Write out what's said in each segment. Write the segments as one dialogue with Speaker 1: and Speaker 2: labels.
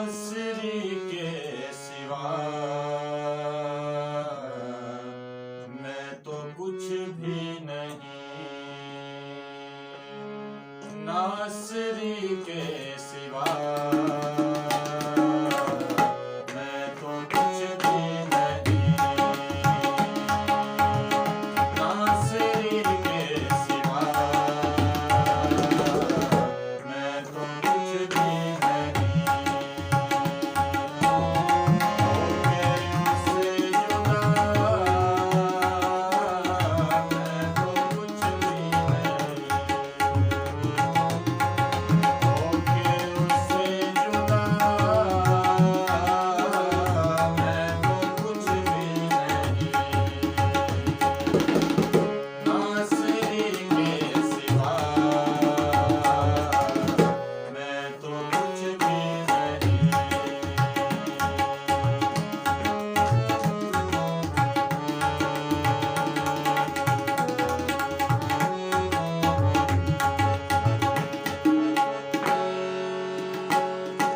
Speaker 1: नासरी के सिवा मैं तो कुछ भी नहीं, नासरी के सिवा मैं तो कुछ भी नहीं, नासरी के सिवा मैं तो कुछ भी नहीं, होके उससे जुदा मैं तो कुछ भी नहीं, होके उससे जुदा मैं तो कुछ भी नहीं, नासरी के सिवा मैं तो कुछ भी नहीं।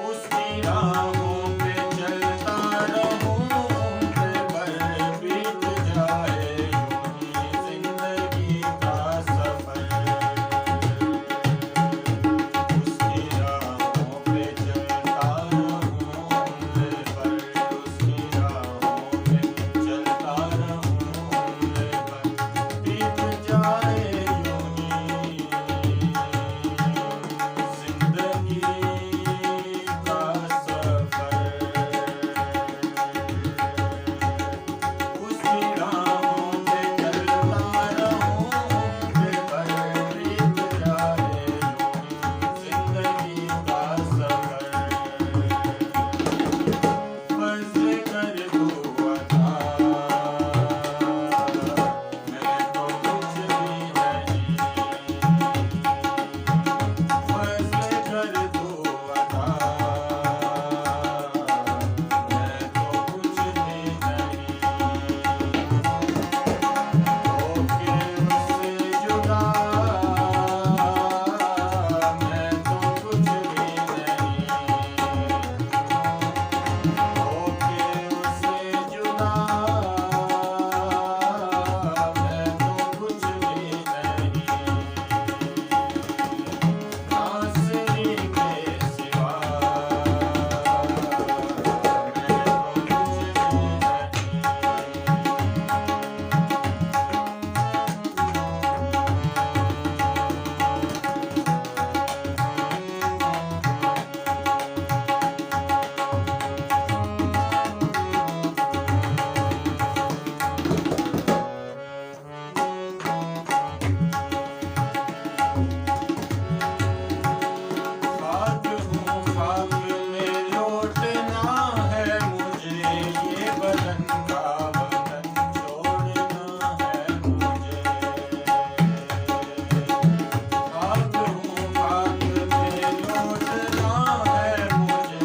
Speaker 1: उसकी राहों पे चलता रहूं, उम्र भर बीत जाए यूं ही जिंदगी का सफर, उसकी राहों पे चलता रहूं, उम्र भर उसकी राहों पे चलता रहूं, उम्र भर बीत जाए यूं ही जिंदगी का सफर, उसकी राहों पे चलता रहूं, उम्र भर बीत जाए यूं ही जिंदगी का सफर, बस कर दो अता मैं तो कुछ भी नहीं, बस कर दो अता मैं तो कुछ भी नहीं, होके उससे जुदा मैं तो कुछ भी नहीं, होके उससे जुदा मैं तो कुछ भी नहीं, नासरी के सिवा मैं तो कुछ भी खाक हूँ, खाक में लौटना है मुझे, ये बदन का वतन छोड़ना है मुझे, खाक हूँ, खाक में लौटना है मुझे,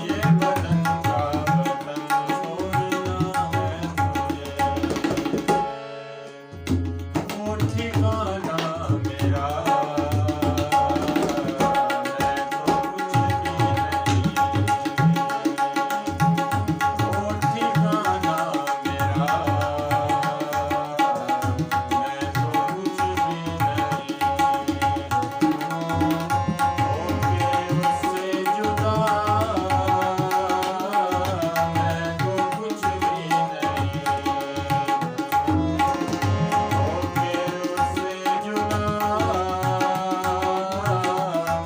Speaker 1: ये बदन का वतन छोड़ना है मुझे, वो ठिकाना मेरा मैं तो कुछ भी नहीं, वो ठिकाना मेरा मैं तो कुछ भी नहीं, होके उससे जुदा मैं तो कुछ भी नहीं, होके उससे जुदा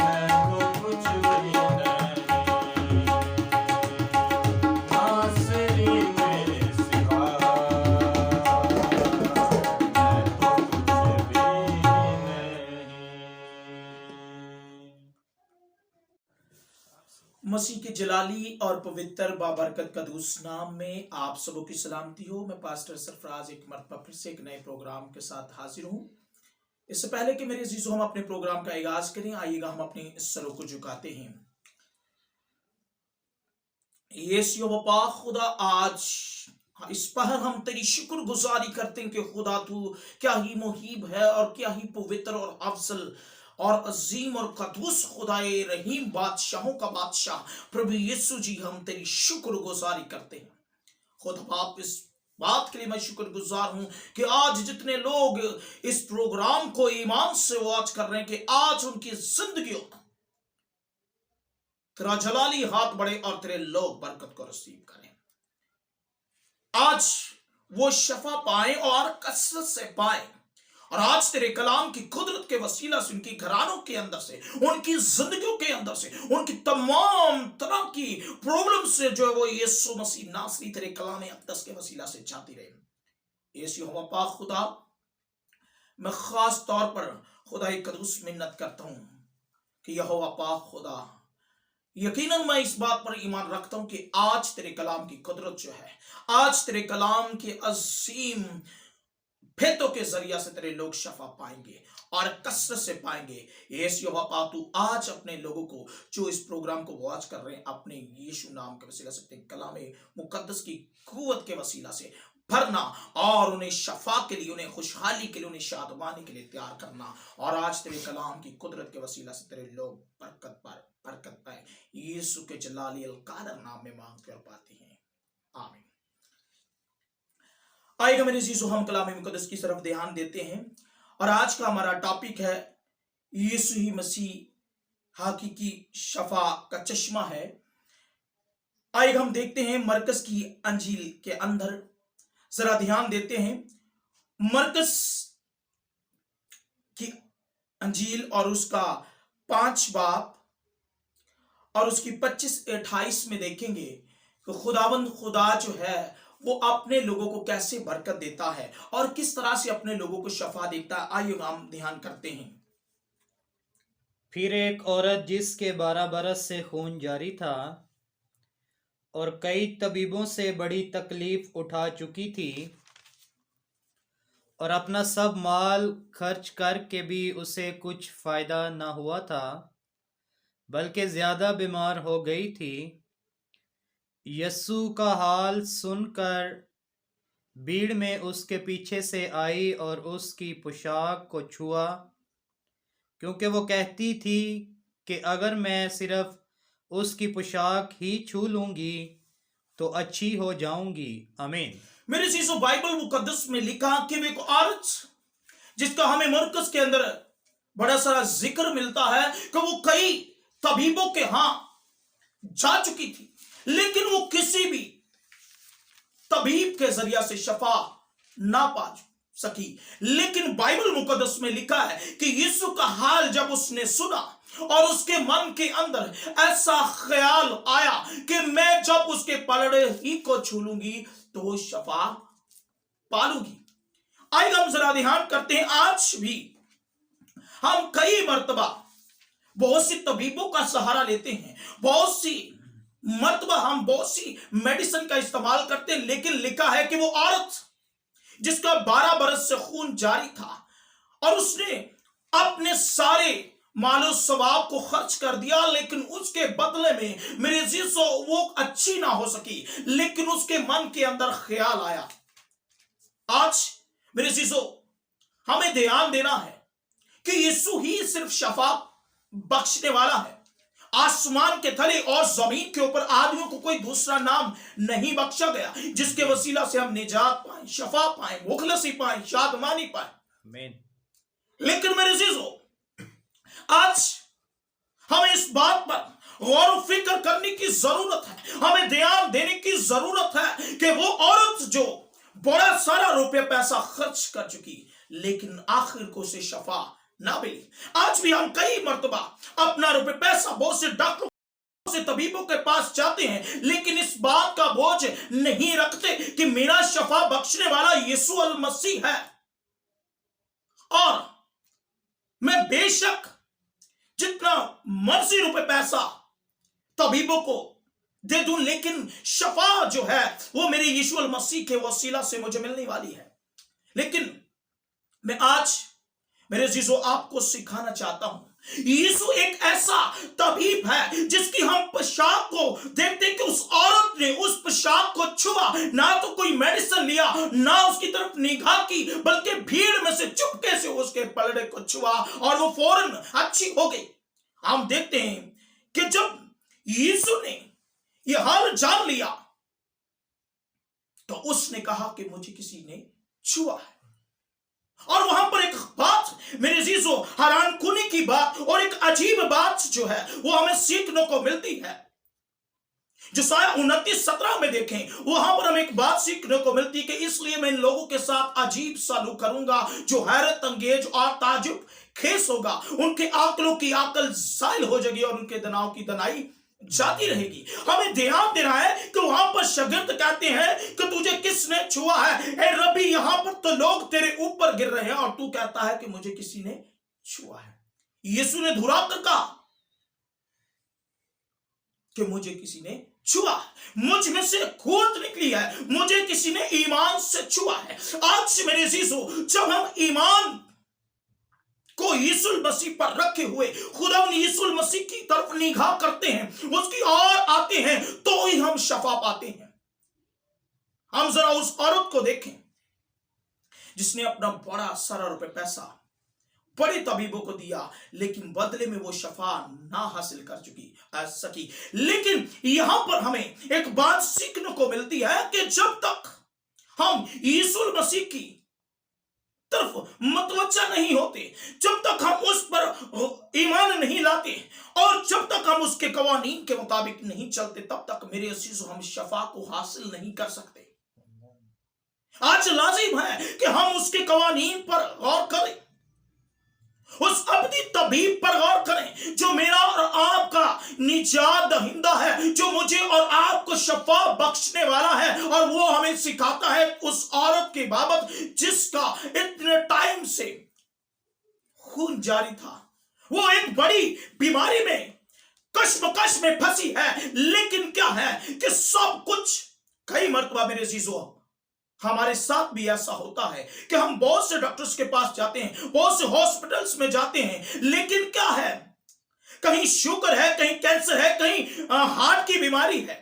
Speaker 1: मैं तो कुछ भी नहीं, नासरी के सिवा मैं तो कुछ भी नहीं।
Speaker 2: मसीह के जलाली और पवित्र बाबरकत कदूस नाम में आप सबों की सलामती हो। मैं पास्टर सरफराज एक मरतबा फिर से एक नए प्रोग्राम के साथ हाजिर हूं। इससे पहले कि मेरे अजीजों हम अपने प्रोग्राम का आगाज करें, आइएगा हम अपने सरों को झुकाते हैं। यीशु वफा खुदा, आज इस पहर हम तेरी शुक्रगुजारी करते हैं कि खुदा तू क्या ही मुहीब है और क्या ही पवित्र और अफजल और अजीम और कदूस खुदाए रहीम बादशाहों का बादशाह प्रभु यीशु जी, हम तेरी शुक्रगुजारी करते हैं। खुद बाप, इस बात के लिए मैं शुक्रगुजार हूं कि आज जितने लोग इस प्रोग्राम को ईमान से वॉच कर रहे हैं कि आज उनकी जिंदगियों तेरा जलाली हाथ बढ़े और तेरे लोग बरकत को रिसीव करें। आज वो शफा पाए और कसरत से पाए, और आज तेरे कलाम की कुदरत के वसीला से उनकी घरानों के अंदर से, उनकी जिंदगियों के अंदर से, उनकी तमाम तरह की प्रॉब्लम से जो है वो यीशु मसीह नासरी तेरे कलाम अक़दस के वसीला से जाती रहे। यीशु यहोवा पाक खुदा, मैं खास तौर पर खुदा कदूस मिन्नत करता हूं कि यहोवा पाक खुदा, यकीनन मैं इस बात पर ईमान रखता हूं कि आज तेरे कलाम की कुदरत जो है, आज तेरे कलाम के अजीम भेदों के जरिया से तेरे लोग शफा पाएंगे और कसरत से पाएंगे। यीशु यहोवा पाक, तू आज अपने लोगों को जो इस प्रोग्राम को वॉच कर रहे हैं, अपने यीशु नाम के वसीला से, अपने कलाम मुकद्दस की कुव्वत के वसीला से भरना और उन्हें शफा के लिए, उन्हें खुशहाली के लिए, उन्हें शादमानी के लिए तैयार करना। और आज तेरे कलाम की कुदरत के वसीला से तेरे लोग बरकत पाए। यीशु के जलाली अल कादर नाम में मांगते और पाते हैं, आमीन। आएगा मेरे जीसु, हम कलाम मुकद्दस की तरफ ध्यान देते हैं और आज का हमारा टॉपिक है यीशु ही मसीह हकीकी शफा का चश्मा है। आएगा हम देखते हैं मरकस की अंजील के अंदर, जरा ध्यान देते हैं मरकस की अंजील और उसका 5 बाब और उसकी 25-28 में देखेंगे कि खुदावंद खुदा जो है वो अपने लोगों को कैसे बरकत देता है और किस तरह से अपने लोगों को शफा देता है। आइए हम ध्यान करते हैं।
Speaker 3: फिर एक औरत जिसके 12 बरस से खून जारी था और कई तबीबों से बड़ी तकलीफ उठा चुकी थी और अपना सब माल खर्च करके भी उसे कुछ फायदा ना हुआ था, बल्कि ज्यादा बीमार हो गई थी, यीशु का हाल सुनकर भीड़ में उसके पीछे से आई और उसकी पोशाक को छुआ, क्योंकि वो कहती थी कि अगर मैं सिर्फ उसकी पोशाक ही छू लूंगी तो अच्छी हो जाऊंगी। आमीन।
Speaker 2: मेरे चीजों, बाइबल मुकद्दस में लिखा कि एक औरत जिसका हमें मरकज के अंदर बड़ा सारा जिक्र मिलता है कि वो कई तबीबों के हां जा चुकी थी, लेकिन वो किसी भी तबीब के जरिया से शफा ना पा सकी। लेकिन बाइबल मुकद्दस में लिखा है कि यीशु का हाल जब उसने सुना और उसके मन के अंदर ऐसा ख्याल आया कि मैं जब उसके पलड़े ही को छू लूंगी तो वो शफा पालूंगी। आइए हम जरा ध्यान करते हैं, आज भी हम कई मर्तबा बहुत सी तबीबों का सहारा लेते हैं, बहुत सी मर्तबा हम बहुत सी मेडिसिन का इस्तेमाल करते हैं, लेकिन लिखा है कि वो औरत जिसका 12 बरस से खून जारी था और उसने अपने सारे मालो सवाब को खर्च कर दिया, लेकिन उसके बदले में मेरे जीसो वो अच्छी ना हो सकी, लेकिन उसके मन के अंदर ख्याल आया। आज मेरे जीसो हमें ध्यान देना है कि यीशु ही सिर्फ शफा बख्शने वाला है। आसमान के तले और जमीन के ऊपर आदमियों को कोई दूसरा नाम नहीं बख्शा गया जिसके वसीला से हम निजात पाए, शफा पाए, मुखलसी पाए, शादमानी पाए।
Speaker 3: आमीन।
Speaker 2: लेकिन मेरे अजीजों, आज हमें इस बात पर गौर व फिक्र करने की जरूरत है, हमें ध्यान देने की जरूरत है कि वो औरत जो बड़ा सारा रुपया पैसा खर्च कर चुकी, लेकिन आखिर को उसे शफा ना मिली। आज भी हम कई मर्तबा अपना रुपये पैसा बहुत से डॉक्टरों से तबीबों के पास जाते हैं, लेकिन इस बात का बोझ नहीं रखते कि मेरा शफा बख्शने वाला यीशु अल मसीह है। और मैं बेशक जितना मर्जी रुपये पैसा तबीबों को दे दूं, लेकिन शफा जो है वो मेरे यीशु अल मसीह के वसीला से मुझे मिलने वाली है। लेकिन मैं आज मेरे जीजो आपको सिखाना चाहता हूं, यीशु एक ऐसा तबीब है जिसकी हम पोशाक को देखते कि उस औरत ने उस पोशाक को छुआ, ना तो कोई मेडिसिन लिया, ना उसकी तरफ निगाह की, बल्कि भीड़ में से चुपके से उसके पलड़े को छुआ और वो फौरन अच्छी हो गई। हम देखते हैं कि जब यीशु ने यह हाल जान लिया तो उसने कहा कि मुझे किसी ने छुआ है। और वहां पर एक बात मेरे अजीजों, हैरान कुनी की बात और एक अजीब बात जो है वो हमें सीखने को मिलती है, जो साया 29:17 में देखें, वहां पर हमें एक बात सीखने को मिलती है कि इसलिए मैं इन लोगों के साथ अजीब सलूक करूंगा जो हैरत अंगेज और ताजुब खेस होगा। उनके आकलों की आकल जायल हो जाएगी और उनके दनाव की दनाई जाती रहेगी। हमें ध्यान देना है कि वहां पर शागिर्द कहते हैं कि तुझे किसने छुआ है? ए रबी, यहां पर तो लोग तेरे ऊपर गिर रहे हैं और तू कहता है कि मुझे किसी ने छुआ है। यीशु ने धुराकर कहा कि मुझे किसी ने छुआ, मुझ में से खून निकली है, मुझे किसी ने ईमान से छुआ है। आज से मेरे अजीजों, जब हम ईमान को यीशु मसीह पर रखे हुए खुदा यीशु मसीह की तरफ निगाह करते हैं, उसकी ओर आते हैं, तो ही हम शफा पाते हैं। हम जरा उस औरत को देखें जिसने अपना बड़ा सारा रुपए पैसा बड़े तबीबों को दिया, लेकिन बदले में वो शफा ना हासिल कर सकी। लेकिन यहां पर हमें एक बात सीखने को मिलती है कि जब तक हम यीशु मसीह की तरफ मतवज्जा नहीं होते, जब तक हम उस पर ईमान नहीं लाते और जब तक हम उसके कवानीन के मुताबिक नहीं चलते, तब तक मेरे अजीजों हम शफा को हासिल नहीं कर सकते। आज लाजिम है कि हम उसके कवानीन पर गौर करें, उस अब्दी तबीब पर गौर करें जो मेरा और आपका निजात दहिंदा है, जो मुझे और आपको शफा बख्शने वाला है। और वो हमें सिखाता है उस औरत के बाबत जिसका इतने टाइम से खून जारी था। वो एक बड़ी बीमारी में कश्मकश में फंसी है, लेकिन क्या है कि सब कुछ कई मर्तबा मेरे अजीजों हमारे साथ भी ऐसा होता है कि हम बहुत से डॉक्टर्स के पास जाते हैं, बहुत से हॉस्पिटल्स में जाते हैं, लेकिन क्या है, कहीं शुगर है, कहीं कैंसर है, कहीं हार्ट की बीमारी है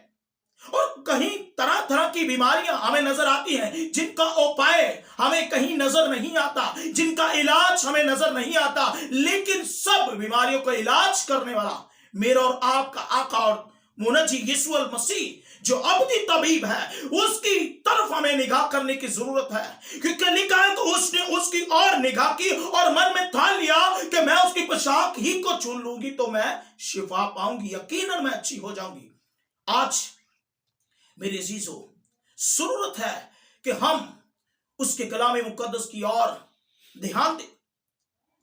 Speaker 2: और कहीं तरह तरह की बीमारियां हमें नजर आती हैं जिनका उपाय हमें कहीं नजर नहीं आता, जिनका इलाज हमें नजर नहीं आता। लेकिन सब बीमारियों का इलाज करने वाला मेरा और आपका आका और मुनजी यीशु मसीह जो अब्दी तबीब है, उसकी तरफ हमें निगाह करने की जरूरत है। क्योंकि लिखा है कि उसने उसकी और निगाह की और मन में ठान लिया कि मैं उसकी पोशाक ही को छू लूंगी तो मैं शिफा पाऊंगी, यकीनन मैं अच्छी हो जाऊंगी। आज मेरे अजीजों, जरूरत है कि हम उसके कलाम मुकद्दस की ओर ध्यान दें,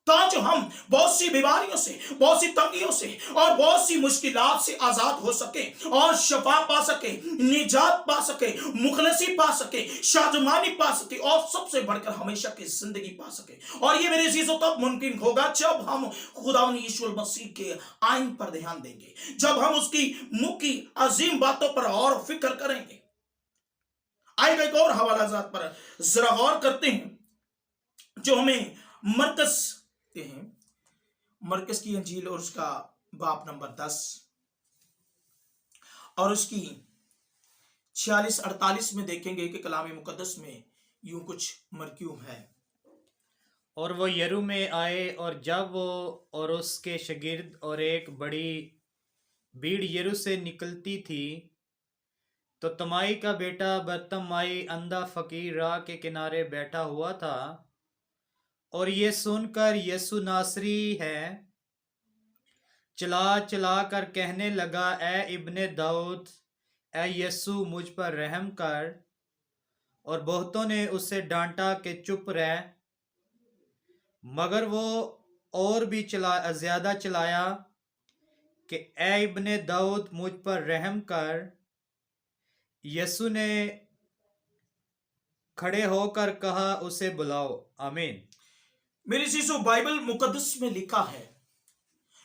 Speaker 2: ताकि हम बहुत सी बीमारियों से, बहुत सी तंगियों से और बहुत सी मुश्किलात से आजाद हो सके और शफा पा सके, निजात पा सके, मुखलसी पा सके, शादमानी पा सके और सबसे बढ़कर हमेशा की जिंदगी पा सके। और ये मेरे अजीजों तब मुमकिन होगा जब हम खुदा यीशु मसीह के आइन पर ध्यान देंगे, जब हम उसकी मुख की अजीम बातों पर और फिक्र करेंगे। आइए एक और हवाला जात पर जरा गौर करते हैं जो हमें मरकस की अंजील और उसका बाब नंबर 10 और उसकी 46-48 में देखेंगे कि कलाम मुकद्दस में यूं कुछ मरक्यूम है।
Speaker 3: और वो यरू में आए, और जब वो और उसके शागिर्द और एक बड़ी भीड़ यरू से निकलती थी, तो तमाई का बेटा बरतमाई अंधा फकीर राह के किनारे बैठा हुआ था। और ये सुनकर यीशु नासरी है चला चला कर कहने लगा, ए इब्ने दाऊद, ए यीशु मुझ पर रहम कर। और बहुतों ने उससे डांटा कि चुप रह, मगर वो और भी ज्यादा चिल्लाया कि ए इब्ने दाऊद मुझ पर रहम कर। यीशु ने खड़े होकर कहा, उसे बुलाओ। आमीन।
Speaker 2: मेरे चीजों, बाइबल मुकद्दस में लिखा है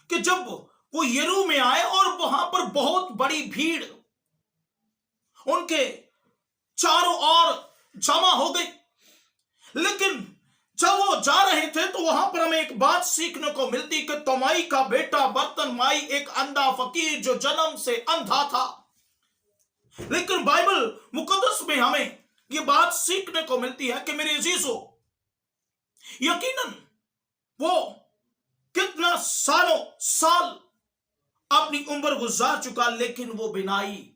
Speaker 2: कि जब वो यरू में आए और वहां पर बहुत बड़ी भीड़ उनके चारों ओर जमा हो गई, लेकिन जब वो जा रहे थे तो वहां पर हमें एक बात सीखने को मिलती कि तमाई का बेटा बर्तनमाई एक अंधा फकीर जो जन्म से अंधा था, लेकिन बाइबल मुकद्दस में हमें यह बात सीखने को मिलती है कि मेरे अजीजों, यकीनन वो कितना सालों साल अपनी उम्र गुजार चुका, लेकिन वो बिनाई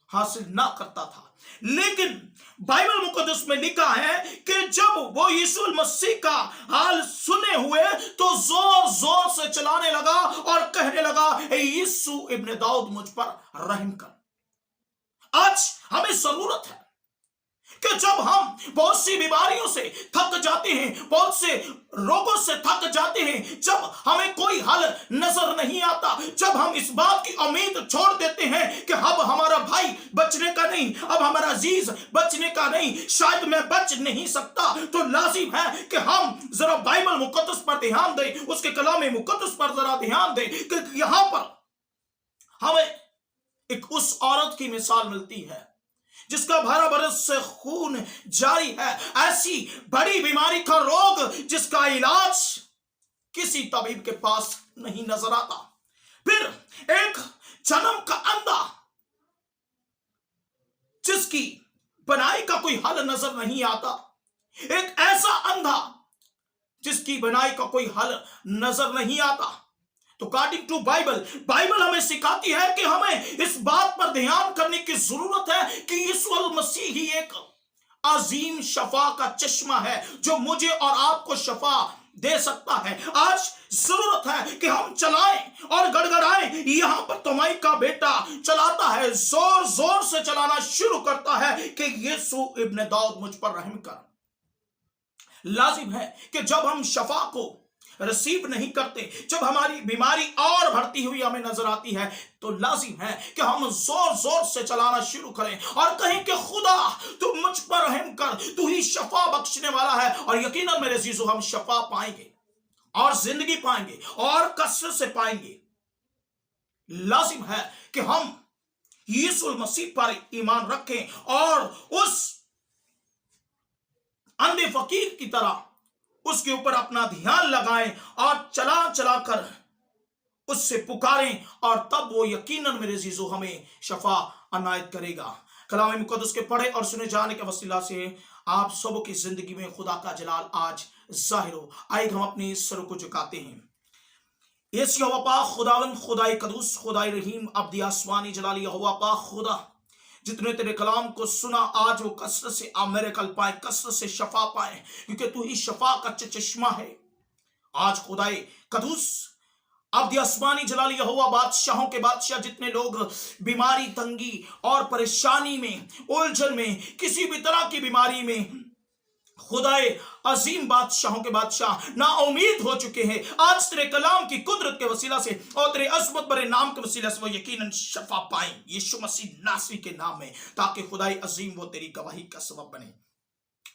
Speaker 2: हासिल ना करता था। लेकिन बाइबल मुकद्दस में लिखा है कि जब वो यीशु मसीह का हाल सुने हुए तो जोर जोर से चलाने लगा और कहने लगा, ए यीशु इब्ने दाऊद, मुझ पर रहम कर। आज हमें जरूरत है कि जब हम बहुत सी बीमारियों से थक जाते हैं, बहुत से रोगों से थक जाते हैं, जब हमें कोई हल नजर नहीं आता, जब हम इस बात की उम्मीद छोड़ देते हैं कि अब हमारा भाई बचने का नहीं, अब हमारा अजीज बचने का नहीं, शायद मैं बच नहीं सकता, तो लाजिम है कि हम जरा बाइबल मुकद्दस पर ध्यान दें, उसके कलाम मुकद्दस पर जरा ध्यान दें कि यहां पर हमें एक उस औरत की मिसाल मिलती है जिसका 12 बरस से खून जारी है, ऐसी बड़ी बीमारी का रोग जिसका इलाज किसी तबीब के पास नहीं नजर आता। फिर एक जन्म का अंधा जिसकी बनाई का कोई हल नजर नहीं आता, एक ऐसा अंधा जिसकी बनाई का कोई हल नजर नहीं आता। तो अकॉर्डिंग टू बाइबल हमें सिखाती है कि हमें इस बात पर ध्यान करने की जरूरत है कि यीशु मसीह ही एक अजीम शफा का चश्मा है जो मुझे और आपको शफा दे सकता है। आज जरूरत है कि हम चलाएं और गड़गड़ाएं। यहां पर तोमाई का बेटा चलाता है, जोर जोर से चलाना शुरू करता है कि यीशु इब्ने दाऊद, मुझ पर रहम कर। लाजिम है कि जब हम शफा को रिसीव नहीं करते, जब हमारी बीमारी और बढ़ती हुई हमें नजर आती है, तो लाजिम है कि हम जोर जोर से चलाना शुरू करें और कहें कि खुदा तू मुझ पर रहम कर, तू ही शफा बख्शने वाला है। और यकीनन मेरे अजीजों, हम शफा पाएंगे और जिंदगी पाएंगे और कसरत से पाएंगे। लाजिम है कि हम यीशु मसीह पर ईमान रखें और उस अंधे फकीर की तरह उसके ऊपर अपना ध्यान लगाएं और चला चला कर उससे पुकारें, और तब वो यकीनन मेरे अजीजों हमें शफा अनायत करेगा। कलाम मुकद्दस के पढ़े और सुने जाने के वसीला से आप सबों की जिंदगी में खुदा का जलाल आज जाहिर हो। आइए हम अपने सरों को झुकाते हैं। यस यहोवा पाक खुदावंद, खुदाई कदूस, खुदाई रहीम, अब्दी आसमानी जलाली यहोवा पाक खुदा, जितने तेरे कलाम को सुना आज वो कसरत से मेरेकल पाए, कसरत से शफा पाए, क्योंकि तू ही शफा का चश्मा है। आज खुदाई कदूस, अब्दी आसमानी जलाली यहोवा, बादशाहों के बादशाह, जितने लोग बीमारी, तंगी और परेशानी में, उलझन में, किसी भी तरह की बीमारी में, खुदाए अजीम बादशाहों के बादशाह ना उम्मीद हो चुके हैं, आज तेरे कलाम की कुदरत के वसीला से और तेरे अजमत बड़े नाम के वसीला से वो यकीनन शफा पाएं यीशु मसीह नासरी के नाम में, ताकि खुदाई अजीम वो तेरी गवाही का सबब बने।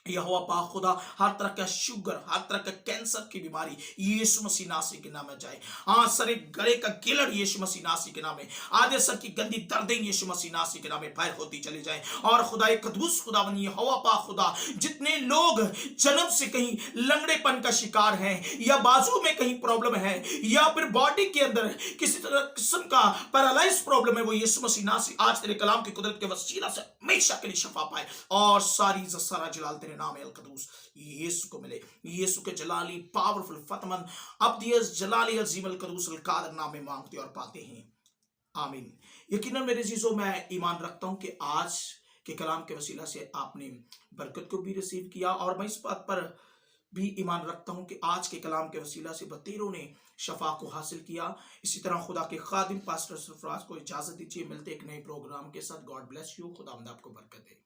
Speaker 2: यहोवा पाक खुदा, हर तरह का शुगर, हर तरह का कैंसर की बीमारी यीशु मसीह नासरी के नाम में जाए। हाँ, सर गले का गिलड़ यीशु मसीह नासरी के नाम में, आधे सर की गंदी दर्दें यीशु मसीह नासरी के नाम में फायर होती चली जाए। और खुदाए कदूस खुदा बनी यहोवा पाक खुदा, जितने लोग जन्म से कहीं लंगड़ेपन का शिकार हैं, या बाजू में कहीं प्रॉब्लम है, या फिर बॉडी के अंदर किसी तरह किस्म का पैरालाइज प्रॉब्लम है, वो यीशु मसीह नासरी आज तेरे कलाम की कुदरत के वसीला से हमेशा के लिए शफा पाए और सारी सारा जलाल तेरे नाम अल कदूस यीशु को मिले। यीशु के जलाली पावरफुल फतमन अब्दियस जलाली अजीम अल कदूस अल कादर नाम में मांगते और पाते हैं, आमीन। यकीनन मेरे अजीजों, मैं ईमान रखता हूं कि आज के कलाम के वसीला से आपने बरकत को भी रिसीव किया, और मैं इस बात पर भी ईमान रखता हूं कि आज के कलाम के वसीला से बतेरों ने शफा को हासिल किया। इसी तरह खुदा के खादिम पास्टर सरफराज को इजाजत दीजिए, मिलते एक नए प्रोग्राम के साथ। गॉड ब्लेस यू, खुदा आपको बरकत दे।